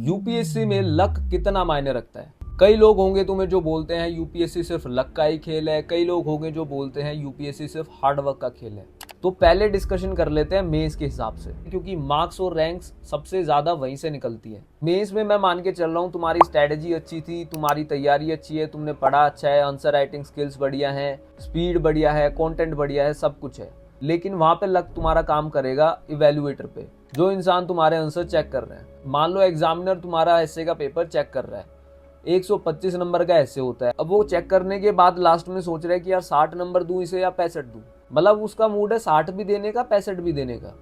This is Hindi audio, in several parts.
यूपीएससी में लक कितना मायने रखता है। कई लोग होंगे तुम्हें जो बोलते हैं यूपीएससी सिर्फ लक का ही खेल है, कई लोग होंगे जो बोलते हैं यूपीएससी सिर्फ हार्ड वर्क का खेल है। तो पहले डिस्कशन कर लेते हैं मेंस के हिसाब से, क्योंकि मार्क्स और रैंक्स सबसे ज्यादा वहीं से निकलती है। मेंस में मैं मान के चल रहा हूँ तुम्हारी स्ट्रेटेजी अच्छी थी, तुम्हारी तैयारी अच्छी है, तुमने पढ़ा अच्छा है, आंसर राइटिंग स्किल्स बढ़िया है, स्पीड बढ़िया है, कंटेंट बढ़िया है, सब कुछ है। लेकिन वहां पे लक तुम्हारा काम करेगा इवेल्युएटर पे, जो इंसान तुम्हारे आंसर चेक कर रहे हैं। मान लो एग्जामिनर तुम्हारा एस्से का पेपर चेक कर रहा है, 125 नंबर का एस्से होता है। अब वो चेक करने के बाद लास्ट में सोच रहा है कि यार 60 नंबर दूं इसे या 65 दूं। मतलब उसका मूड है 60 भी देने का, 65 भी देने का,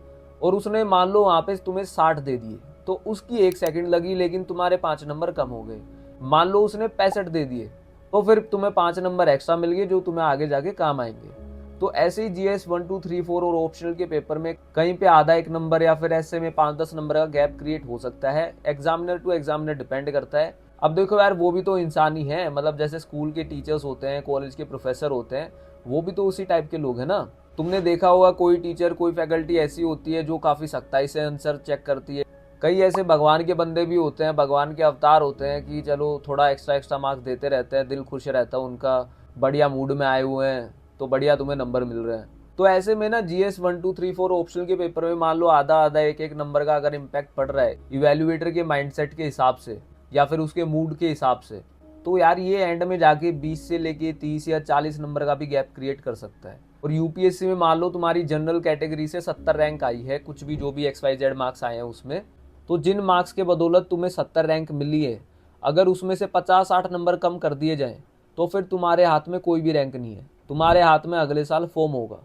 और उसने मान लो वहां पे तुम्हें 60 दे दिए, तो उसकी 1 सेकंड लगी लेकिन तुम्हारे 5 नंबर कम हो गए। मान लो उसने 65 दे दिए, तो फिर तुम्हें 5 नंबर एक्स्ट्रा मिल गए जो तुम्हें आगे जाके काम आएंगे। तो ऐसे ही जीएस 1 2 3 4 और ऑप्शनल के पेपर में कहीं पे आधा 1 नंबर या फिर ऐसे में 5-10 नंबर का गैप क्रिएट हो सकता है। एग्जामिनर टू एग्जामिनर डिपेंड करता है। अब देखो यार, वो भी तो इंसान ही है। मतलब जैसे स्कूल के टीचर्स होते हैं, कॉलेज के प्रोफेसर होते हैं, वो भी तो उसी टाइप के लोग हैं ना। तुमने देखा होगा कोई टीचर, कोई फैकल्टी ऐसी होती है जो काफी सख्ताई से आंसर चेक करती है। कई ऐसे भगवान के बंदे भी होते हैं, भगवान के अवतार होते हैं कि चलो थोड़ा एक्स्ट्रा मार्क्स देते रहते हैं, दिल खुश रहता है उनका, बढ़िया मूड में आए हुए हैं तो बढ़िया तुम्हें नंबर मिल रहे हैं। तो ऐसे में ना जीएस 1 2 3 4 ऑप्शनल के पेपर में मान लो आधा 1 नंबर का अगर इम्पैक्ट पड़ रहा है इवेल्युएटर के माइंडसेट के हिसाब से या फिर उसके मूड के हिसाब से, तो यार ये एंड में जाके 20 से लेके 30 या 40 नंबर का भी गैप क्रिएट कर सकता है। और यूपीएससी में मान लो तुम्हारी जनरल कैटेगरी से 70 रैंक आई है, कुछ भी जो भी XYZ मार्क्स आए हैं उसमें, तो जिन मार्क्स के बदौलत तुम्हें 70 रैंक मिली है, अगर उसमें से 50-60 नंबर कम कर दिए जाएं तो फिर तुम्हारे हाथ में कोई भी रैंक नहीं है, तुम्हारे हाथ में अगले साल फॉर्म होगा।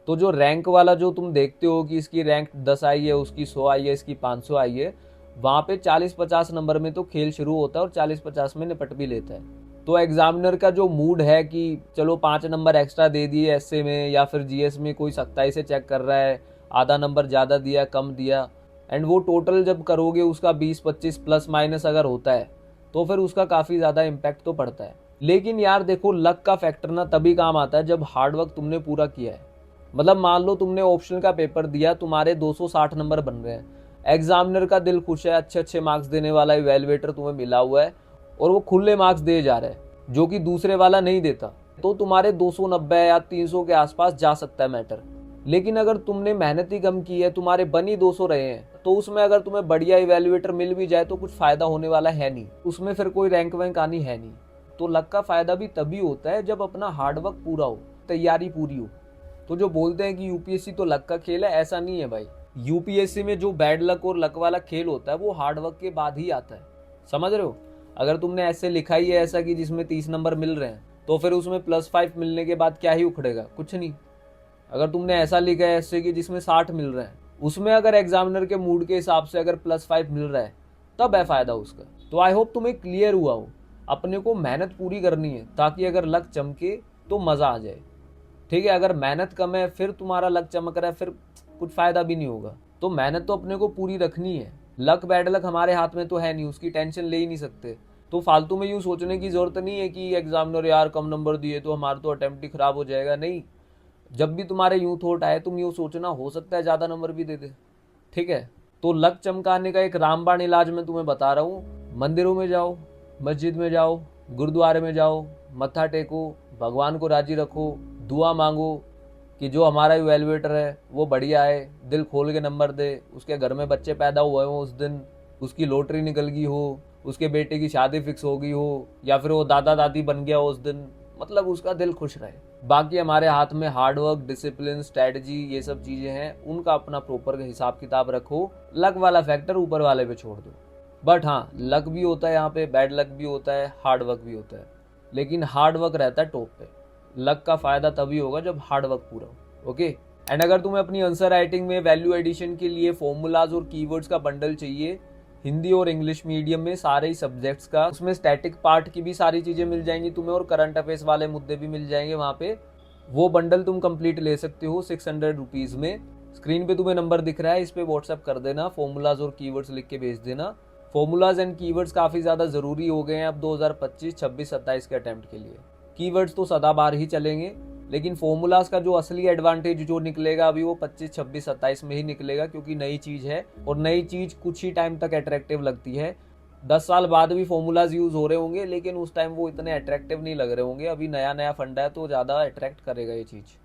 तो जो रैंक वाला जो तुम देखते हो कि इसकी रैंक 10 आई है, उसकी 100 आई है, इसकी 500 आई है, वहां पे 40-50 नंबर में तो खेल शुरू होता है और 40-50 में निपट भी लेता है। तो एग्जामिनर का जो मूड है कि चलो 5 नंबर एक्स्ट्रा दे दिए एसए में या फिर जीएस में, कोई सख्ताई से चेक कर रहा है, आधा नंबर ज़्यादा दिया कम दिया, एंड वो टोटल जब करोगे उसका 20-25 प्लस माइनस अगर होता है तो फिर उसका काफ़ी ज़्यादा इम्पैक्ट तो पड़ता है। लेकिन यार देखो, लक का फैक्टर ना तभी काम आता है जब हार्डवर्क तुमने पूरा किया है। मतलब मान लो तुमने ऑप्शनल का पेपर दिया, तुम्हारे 260 नंबर बन रहे हैं, एग्जामिनर का दिल खुश है, अच्छे मार्क्स देने वाला इवेल्युएटर तुम्हें मिला हुआ है और वो खुले मार्क्स दे जा रहा है जो कि दूसरे वाला नहीं देता, तो तुम्हारे 290 या 300 के आसपास जा सकता है मैटर। लेकिन अगर तुमने मेहनत ही कम की है, तुम्हारे बन ही 200 रहे हैं, तो उसमें अगर तुम्हें बढ़िया इवेल्युएटर मिल भी जाए तो कुछ फायदा होने वाला है नहीं, उसमें फिर कोई रैंक वैंक आनी है नहीं। तो लक का फायदा भी तभी होता है जब अपना हार्डवर्क पूरा हो, तैयारी पूरी हो। तो जो बोलते हैं कि यूपीएससी तो लक का खेल है, ऐसा नहीं है भाई। यूपीएससी में जो बैड लक और लक वाला खेल होता है वो हार्डवर्क के बाद ही आता है, समझ रहे हो। अगर तुमने ऐसे लिखा ही है ऐसा कि जिसमें 30 नंबर मिल रहे हैं, तो फिर उसमें +5 मिलने के बाद क्या ही उखड़ेगा, कुछ नहीं। अगर तुमने ऐसा लिखा है ऐसे कि जिसमें 60 मिल रहे हैं, उसमें अगर एग्जामिनर के मूड के हिसाब से अगर +5 मिल रहा है, तब है फायदा उसका। तो आई होप तुम्हें क्लियर हुआ हो। अपने को मेहनत पूरी करनी है ताकि अगर लक चमके तो मजा आ जाए, ठीक है। अगर मेहनत कम है फिर तुम्हारा लक चमक रहा है, फिर कुछ फायदा भी नहीं होगा। तो मेहनत तो अपने को पूरी रखनी है। लक बैड लक हमारे हाथ में तो है नहीं, उसकी टेंशन ले ही नहीं सकते। तो फालतू में यूं सोचने की जरूरत नहीं है कि एग्जामिनर यार कम नंबर दिए तो हमारा तो अटेम्प्ट ही खराब हो जाएगा। नहीं, जब भी तुम्हारे यूं थॉट आए तुम यूं सोचना, हो सकता है ज्यादा नंबर भी दे दे, ठीक है। तो लक चमकाने का एक रामबाण इलाज मैं तुम्हें बता रहा हूँ। मंदिरों में जाओ, मस्जिद में जाओ, गुरुद्वारे में जाओ, मत्था टेको, भगवान को राजी रखो, दुआ मांगो कि जो हमारा इवेल्युएटर है वो बढ़िया है, दिल खोल के नंबर दे, उसके घर में बच्चे पैदा हुए हो उस दिन, उसकी लॉटरी निकल गई हो, उसके बेटे की शादी फिक्स हो गई हो, या फिर वो दादा दादी बन गया हो उस दिन, मतलब उसका दिल खुश रहे। बाकी हमारे हाथ में हार्डवर्क, डिसिप्लिन, स्ट्रेटजी, ये सब चीजें हैं, उनका अपना प्रॉपर हिसाब किताब रखो। लक वाला फैक्टर ऊपर वाले पे छोड़ दो। बट हाँ, लक भी होता है यहाँ पे, बैड लक भी होता है, हार्डवर्क भी होता है, लेकिन हार्डवर्क रहता है टॉप पे। लक का फायदा तभी होगा जब हार्डवर्क पूरा हो, ओके। एंड अगर तुम्हें अपनी आंसर राइटिंग में वैल्यू एडिशन के लिए फॉर्मूलाज और कीवर्ड्स का बंडल चाहिए, हिंदी और इंग्लिश मीडियम में सारे ही सब्जेक्ट्स का, उसमें स्टैटिक पार्ट की भी सारी चीजें मिल जाएंगी तुम्हें और करंट अफेयर्स वाले मुद्दे भी मिल जाएंगे वहां पे, वो बंडल तुम कंप्लीट ले सकते हो 600 रुपीज में। स्क्रीन पे तुम्हें नंबर दिख रहा है, इस पे व्हाट्सएप कर देना, फॉर्मूलाज और कीवर्ड्स लिख के भेज देना। फॉर्मूलाज एंड कीवर्ड्स काफी ज्यादा जरूरी हो गए हैं अब 2025, 26, 27 के अटेम्प्ट के लिए। कीवर्ड्स तो सदाबार ही चलेंगे, लेकिन फॉर्मूलाज का जो असली एडवांटेज जो निकलेगा अभी वो 25, 26, 27 में ही निकलेगा, क्योंकि नई चीज है और नई चीज कुछ ही टाइम तक अट्रैक्टिव लगती है। 10 साल बाद भी फॉर्मूलाज यूज हो रहे होंगे, लेकिन उस टाइम वो इतने अट्रैक्टिव नहीं लग रहे होंगे। अभी नया नया फंडा है तो ज़्यादा अट्रैक्ट करेगा ये चीज़।